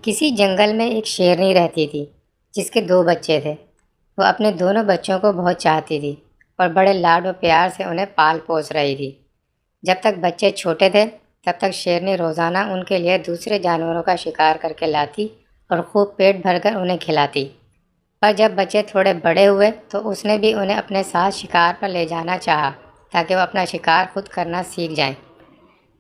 کسی جنگل میں ایک شیرنی رہتی تھی جس کے دو بچے تھے۔ وہ اپنے دونوں بچوں کو بہت چاہتی تھی اور بڑے لاڈ و پیار سے انہیں پال پوس رہی تھی۔ جب تک بچے چھوٹے تھے تب تک شیرنی روزانہ ان کے لیے دوسرے جانوروں کا شکار کر کے لاتی اور خوب پیٹ بھر کر انہیں کھلاتی۔ پر جب بچے تھوڑے بڑے ہوئے تو اس نے بھی انہیں اپنے ساتھ شکار پر لے جانا چاہا تاکہ وہ اپنا شکار خود کرنا سیکھ جائیں۔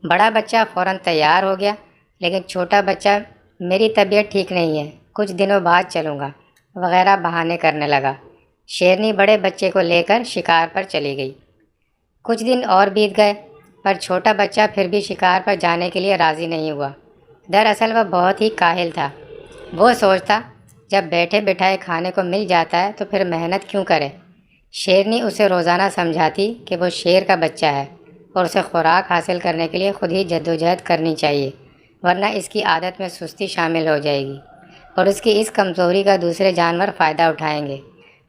بڑا بچہ فوراً تیار ہو گیا، لیکن چھوٹا بچہ میری طبیعت ٹھیک نہیں ہے، کچھ دنوں بعد چلوں گا وغیرہ بہانے کرنے لگا۔ شیرنی بڑے بچے کو لے کر شکار پر چلی گئی۔ کچھ دن اور بیت گئے پر چھوٹا بچہ پھر بھی شکار پر جانے کے لیے راضی نہیں ہوا۔ دراصل وہ بہت ہی کاہل تھا۔ وہ سوچتا جب بیٹھے بٹھائے کھانے کو مل جاتا ہے تو پھر محنت کیوں کرے۔ شیرنی اسے روزانہ سمجھاتی کہ وہ شیر کا بچہ ہے اور اسے خوراک حاصل کرنے کے لیے خود ہی جدوجہد کرنی چاہیے، ورنہ اس کی عادت میں سستی شامل ہو جائے گی اور اس کی اس کمزوری کا دوسرے جانور فائدہ اٹھائیں گے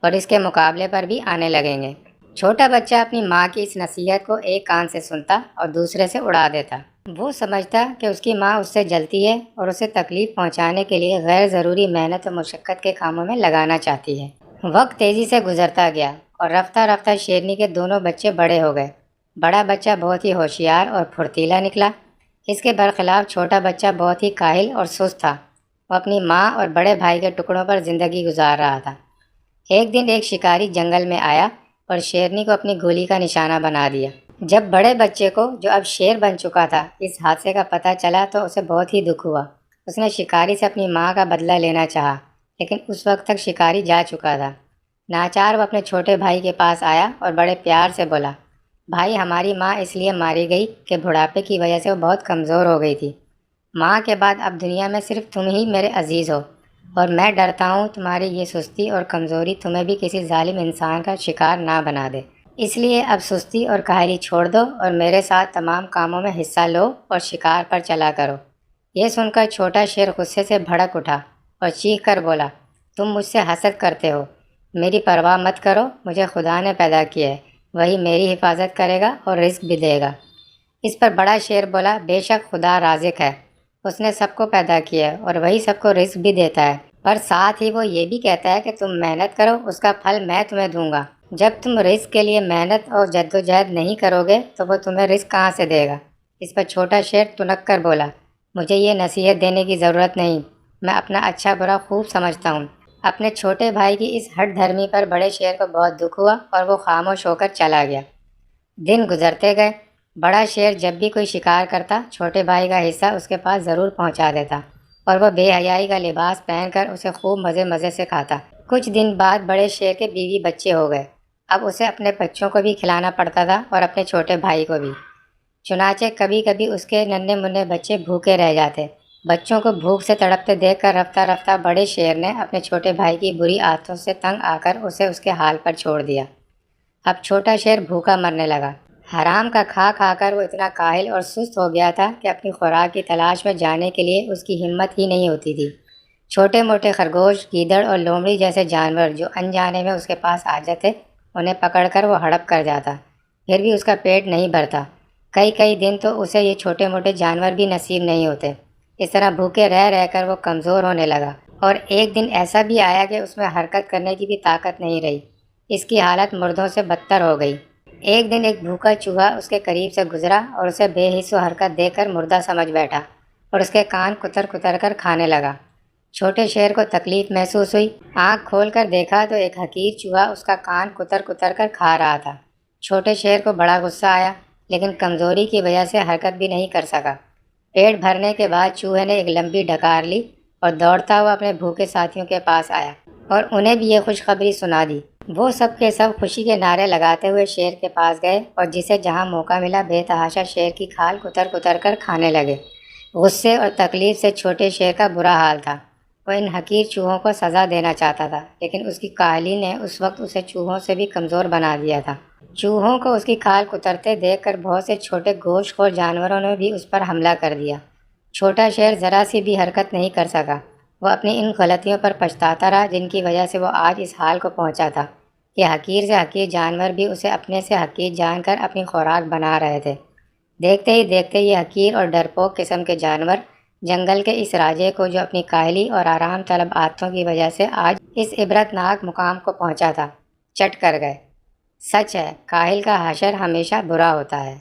اور اس کے مقابلے پر بھی آنے لگیں گے۔ چھوٹا بچہ اپنی ماں کی اس نصیحت کو ایک کان سے سنتا اور دوسرے سے اڑا دیتا۔ وہ سمجھتا کہ اس کی ماں اس سے جلتی ہے اور اسے تکلیف پہنچانے کے لیے غیر ضروری محنت و مشقت کے کاموں میں لگانا چاہتی ہے۔ وقت تیزی سے گزرتا گیا اور رفتہ رفتہ شیرنی کے دونوں بچے بڑے ہو گئے۔ بڑا بچہ بہت ہی ہوشیار اور پھرتیلا نکلا۔ اس کے برخلاف چھوٹا بچہ بہت ہی کاہل اور سست تھا۔ وہ اپنی ماں اور بڑے بھائی کے ٹکڑوں پر زندگی گزار رہا تھا۔ ایک دن ایک شکاری جنگل میں آیا اور شیرنی کو اپنی گولی کا نشانہ بنا دیا۔ جب بڑے بچے کو، جو اب شیر بن چکا تھا، اس حادثے کا پتہ چلا تو اسے بہت ہی دکھ ہوا۔ اس نے شکاری سے اپنی ماں کا بدلہ لینا چاہا، لیکن اس وقت تک شکاری جا چکا تھا۔ ناچار وہ اپنے چھوٹے بھائی کے پاس آیا اور بڑے پیار سے بولا، بھائی، ہماری ماں اس لیے ماری گئی کہ بڑھاپے کی وجہ سے وہ بہت کمزور ہو گئی تھی۔ ماں کے بعد اب دنیا میں صرف تم ہی میرے عزیز ہو، اور میں ڈرتا ہوں تمہاری یہ سستی اور کمزوری تمہیں بھی کسی ظالم انسان کا شکار نہ بنا دے۔ اس لیے اب سستی اور کاہلی چھوڑ دو اور میرے ساتھ تمام کاموں میں حصہ لو اور شکار پر چلا کرو۔ یہ سن کر چھوٹا شیر غصے سے بھڑک اٹھا اور چیخ کر بولا، تم مجھ سے حسد کرتے ہو، میری پرواہ مت کرو، مجھے خدا نے پیدا کیا ہے، وہی میری حفاظت کرے گا اور رزق بھی دے گا۔ اس پر بڑا شیر بولا، بے شک خدا رازق ہے، اس نے سب کو پیدا کیا ہے اور وہی سب کو رزق بھی دیتا ہے، پر ساتھ ہی وہ یہ بھی کہتا ہے کہ تم محنت کرو، اس کا پھل میں تمہیں دوں گا۔ جب تم رزق کے لیے محنت اور جدوجہد نہیں کرو گے تو وہ تمہیں رزق کہاں سے دے گا؟ اس پر چھوٹا شیر تنک کر بولا، مجھے یہ نصیحت دینے کی ضرورت نہیں، میں اپنا اچھا برا خوب سمجھتا ہوں۔ اپنے چھوٹے بھائی کی اس ہٹ دھرمی پر بڑے شیر کو بہت دکھ ہوا اور وہ خاموش ہو کر چلا گیا۔ دن گزرتے گئے۔ بڑا شیر جب بھی کوئی شکار کرتا چھوٹے بھائی کا حصہ اس کے پاس ضرور پہنچا دیتا اور وہ بے حیائی کا لباس پہن کر اسے خوب مزے مزے سے کھاتا۔ کچھ دن بعد بڑے شیر کے بیوی بچے ہو گئے۔ اب اسے اپنے بچوں کو بھی کھلانا پڑتا تھا اور اپنے چھوٹے بھائی کو بھی۔ چنانچہ کبھی کبھی اس کے ننھے منھے بچے بھوکے رہ جاتے۔ بچوں کو بھوک سے تڑپتے دیکھ کر رفتہ رفتہ بڑے شیر نے اپنے چھوٹے بھائی کی بری عادتوں سے تنگ آ کر اسے اس کے حال پر چھوڑ دیا۔ اب چھوٹا شیر بھوکا مرنے لگا۔ حرام کا کھا کھا کر وہ اتنا کاہل اور سست ہو گیا تھا کہ اپنی خوراک کی تلاش میں جانے کے لیے اس کی ہمت ہی نہیں ہوتی تھی۔ چھوٹے موٹے خرگوش، گیدڑ اور لومڑی جیسے جانور جو انجانے میں اس کے پاس آ جاتے، انہیں پکڑ کر وہ ہڑپ کر جاتا، پھر بھی اس کا پیٹ نہیں بھرتا۔ کئی دن تو اسے یہ چھوٹے موٹے جانور بھی نصیب نہیں ہوتے۔ اس طرح بھوکے رہ رہ کر وہ کمزور ہونے لگا اور ایک دن ایسا بھی آیا کہ اس میں حرکت کرنے کی بھی طاقت نہیں رہی۔ اس کی حالت مردوں سے بدتر ہو گئی۔ ایک دن ایک بھوکا چوہا اس کے قریب سے گزرا اور اسے بے حس و حرکت دیکھ کر مردہ سمجھ بیٹھا اور اس کے کان کتر کتر کر کھانے لگا۔ چھوٹے شیر کو تکلیف محسوس ہوئی۔ آنکھ کھول کر دیکھا تو ایک حقیر چوہا اس کا کان کتر کتر کر کھا رہا تھا۔ چھوٹے شیر کو بڑا غصہ آیا، لیکن کمزوری کی وجہ سے حرکت بھی نہیں کر سکا۔ پیٹ بھرنے کے بعد چوہے نے ایک لمبی ڈکار لی اور دوڑتا ہوا اپنے بھوکے ساتھیوں کے پاس آیا اور انہیں بھی یہ خوشخبری سنا دی۔ وہ سب کے سب خوشی کے نعرے لگاتے ہوئے شیر کے پاس گئے اور جسے جہاں موقع ملا بے تحاشا شیر کی کھال کتر کتر کر کھانے لگے۔ غصے اور تکلیف سے چھوٹے شیر کا برا حال تھا۔ وہ ان حقیر چوہوں کو سزا دینا چاہتا تھا، لیکن اس کی کاہلی نے اس وقت اسے چوہوں سے بھی کمزور بنا دیا تھا۔ چوہوں کو اس کی کھال کترتے دیکھ کر بہت سے چھوٹے گوشت خور جانوروں نے بھی اس پر حملہ کر دیا۔ چھوٹا شیر ذرا سی بھی حرکت نہیں کر سکا۔ وہ اپنی ان غلطیوں پر پچھتاتا رہا جن کی وجہ سے وہ آج اس حال کو پہنچا تھا کہ حقیر سے حقیر جانور بھی اسے اپنے سے حقیر جان کر اپنی خوراک بنا رہے تھے۔ دیکھتے ہی دیکھتے یہ حقیر اور ڈرپوک قسم کے جانور جنگل کے اس راجے کو جو اپنی کاہلی اور آرام طلب عادتوں کی وجہ سے آج اس عبرتناک مقام کو پہنچا تھا، چٹ کر گئے۔ سچ ہے، کاہل کا حشر ہمیشہ برا ہوتا ہے۔